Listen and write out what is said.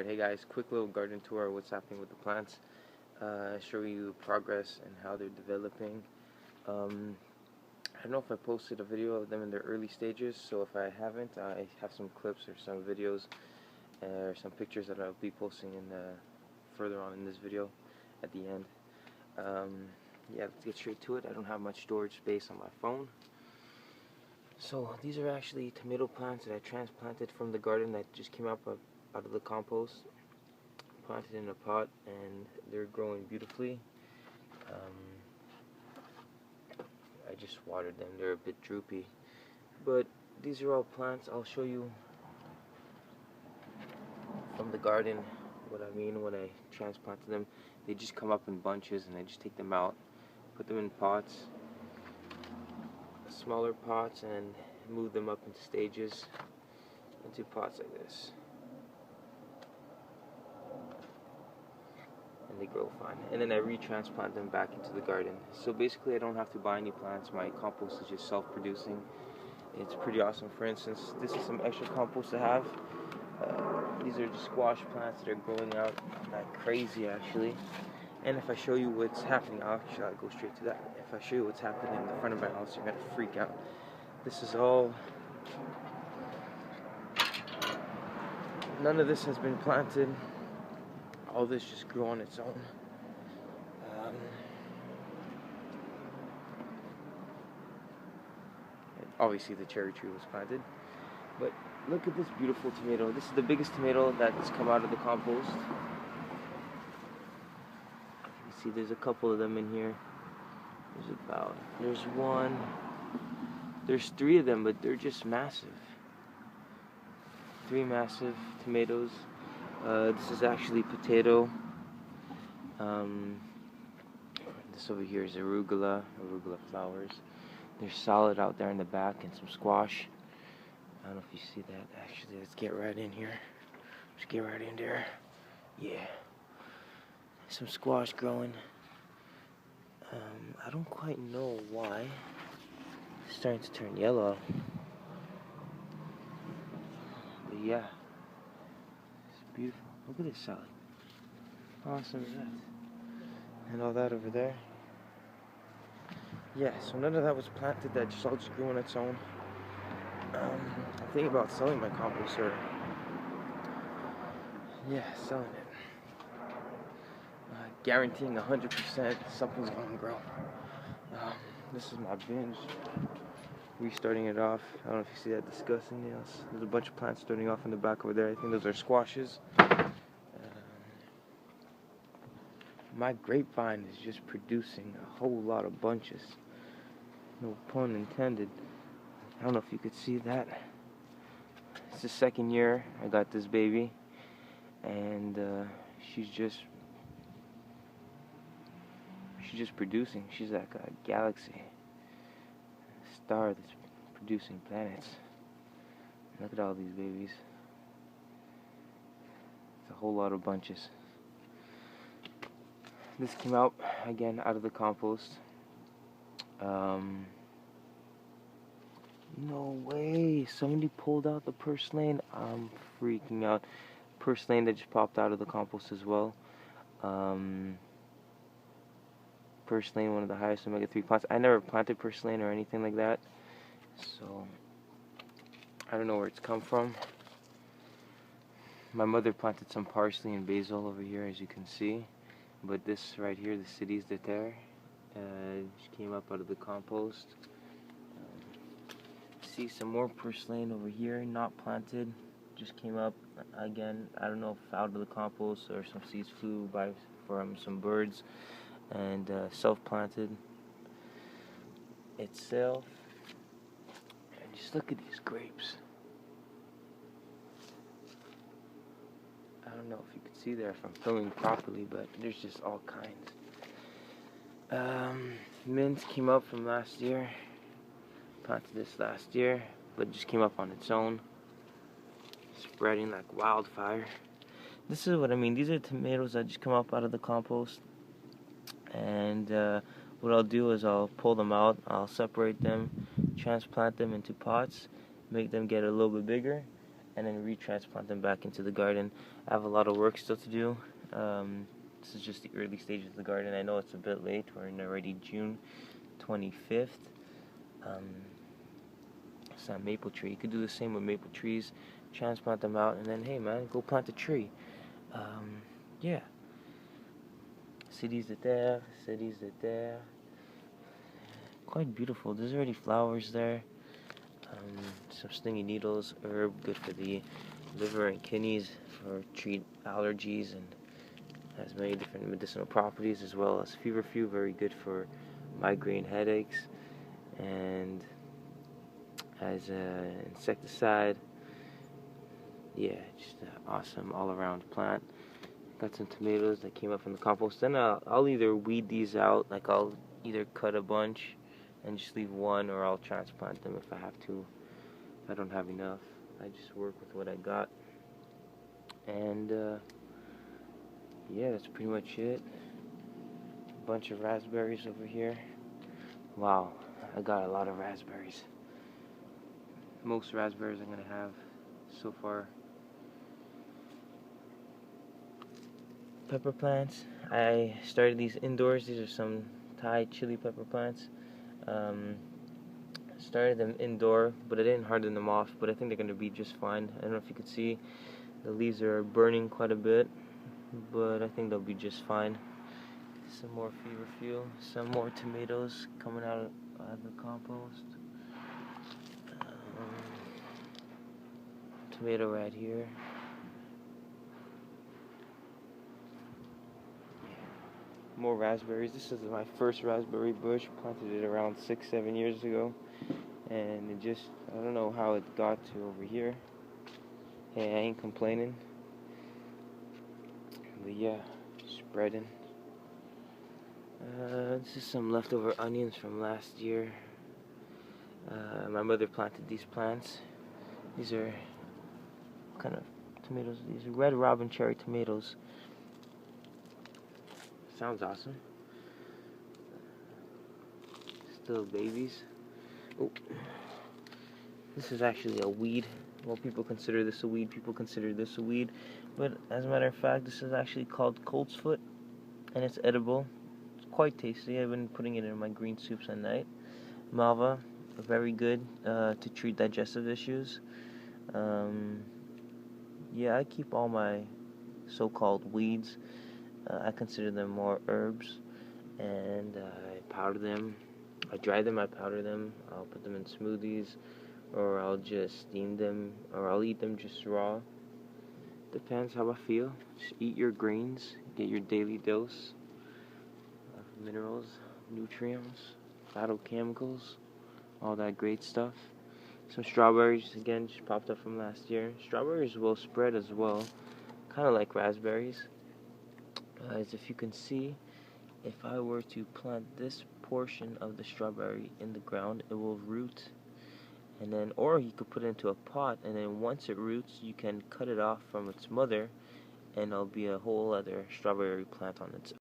Alright, hey guys, quick little garden tour of what's happening with the plants. Show you progress and how they're developing. I don't know if I posted a video of them in their early stages, so if I haven't, I have some clips or some videos or some pictures that I'll be posting in further on in this video at the end. Yeah, let's get straight to it. I don't have much storage space on my phone. So these are actually tomato plants that I transplanted from the garden that just came up out of the compost, planted in a pot, and they're growing beautifully. I just watered them. They're a bit droopy, but these are all plants. I'll show you from the garden what I mean when I transplanted them. They just come up in bunches, and I just take them out, put them in pots, smaller pots, and move them up into stages into pots like this, and they grow fine. And then I retransplant them back into the garden. So basically I don't have to buy any plants. My compost is just self-producing. It's pretty awesome. For instance, this is some extra compost I have. These are just squash plants that are growing out like crazy actually. And if I show you what's happening, I'll go straight to that. If I show you what's happening in the front of my house, you're gonna freak out. This is all, none of this has been planted. All this just grew on its own. Obviously the cherry tree was planted, but look at this beautiful tomato. This is the biggest tomato that's come out of the compost. You see there's a couple of them in here. There's one, there's three of them, but they're just massive. Three massive tomatoes. This is actually potato. This over here is arugula flowers. They're solid out there in the back, and some squash. I don't know if you see that. Actually, let's get right in here. Just get right in there. Yeah. Some squash growing. I don't quite know why. It's starting to turn yellow. But yeah. It's beautiful. Look at this salad. How awesome is that? And all that over there. Yeah, so none of that was planted. That just all just grew on its own. I'm thinking about selling my compost, or selling it. Guaranteeing 100% something's gonna grow. This is my binge. Restarting it off. I don't know if you see that disgusting nails. There's a bunch of plants starting off in the back over there. I think those are squashes. My grapevine is just producing a whole lot of bunches. No pun intended. I don't know if you could see that. It's the second year I got this baby, and she's just producing. She's like a galaxy, a star that's producing planets. Look at all these babies. It's a whole lot of bunches. This came out again out of the compost. No way, somebody pulled out the purslane. I'm freaking out. Purslane that just popped out of the compost as well. Purslane, one of the highest omega-3 plants. I never planted purslane or anything like that, so I don't know where it's come from. My mother planted some parsley and basil over here, as you can see, but this right here, the Cities de Terre, just came up out of the compost. See some more purslane over here, not planted, just came up again. I don't know if out of the compost or some seeds flew by from some birds, and self-planted itself. And just look at these grapes. I don't know if you could see there if I'm filming properly, but there's just all kinds. Mint came up from last year. Planted this last year, but just came up on its own, spreading like wildfire. This is what I mean. These are tomatoes that just come up out of the compost, and what I'll do is I'll pull them out, I'll separate them, transplant them into pots, make them get a little bit bigger, and then retransplant them back into the garden. I have a lot of work still to do. This is just the early stages of the garden. I know it's a bit late. We're in already June 25th. It's not maple tree. You could do the same with maple trees. Transplant them out, and then, hey man, go plant a tree. Yeah. Cities de terre, cities de terre. Quite beautiful. There's already flowers there. Some stinging needles, herb, good for the liver and kidneys, for treat allergies, and has many different medicinal properties, as well as feverfew, very good for migraine headaches, and as an insecticide. Yeah, just an awesome all-around plant. Got some tomatoes that came up in the compost. Then I'll either weed these out, like I'll either cut a bunch and just leave one, or I'll transplant them if I have to. If I don't have enough, I just work with what I got. And yeah, that's pretty much it. A bunch of raspberries over here. Wow, I got a lot of raspberries. Most raspberries I'm gonna have so far. Pepper plants. I started these indoors. These are some Thai chili pepper plants. Started them indoor, but I didn't harden them off, but I think they're going to be just fine. I don't know if you could see, the leaves are burning quite a bit, but I think they'll be just fine. Some more feverfew, some more tomatoes coming out of the compost. Tomato right here. More raspberries. This is my first raspberry bush. Planted it around 6-7 years ago, and it just, I don't know how it got to over here. Hey, I ain't complaining. But yeah, spreading. This is some leftover onions from last year. My mother planted these plants. These are kind of tomatoes. These are red robin cherry tomatoes. Sounds awesome. Still babies. Oh, this is actually a weed. Well, people consider this a weed. People consider this a weed. But as a matter of fact, this is actually called coltsfoot, and it's edible. It's quite tasty. I've been putting it in my green soups at night. Malva, very good to treat digestive issues. Yeah, I keep all my so-called weeds. I consider them more herbs, and I powder them. I dry them, I powder them. I'll put them in smoothies, or I'll just steam them, or I'll eat them just raw. Depends how I feel. Just eat your greens, get your daily dose of minerals, nutrients, phytochemicals, all that great stuff. Some strawberries, again, just popped up from last year. Strawberries will spread as well, kind of like raspberries. As if you can see, if I were to plant this portion of the strawberry in the ground, it will root, and then, or you could put it into a pot, and then once it roots, you can cut it off from its mother, and it'll be a whole other strawberry plant on its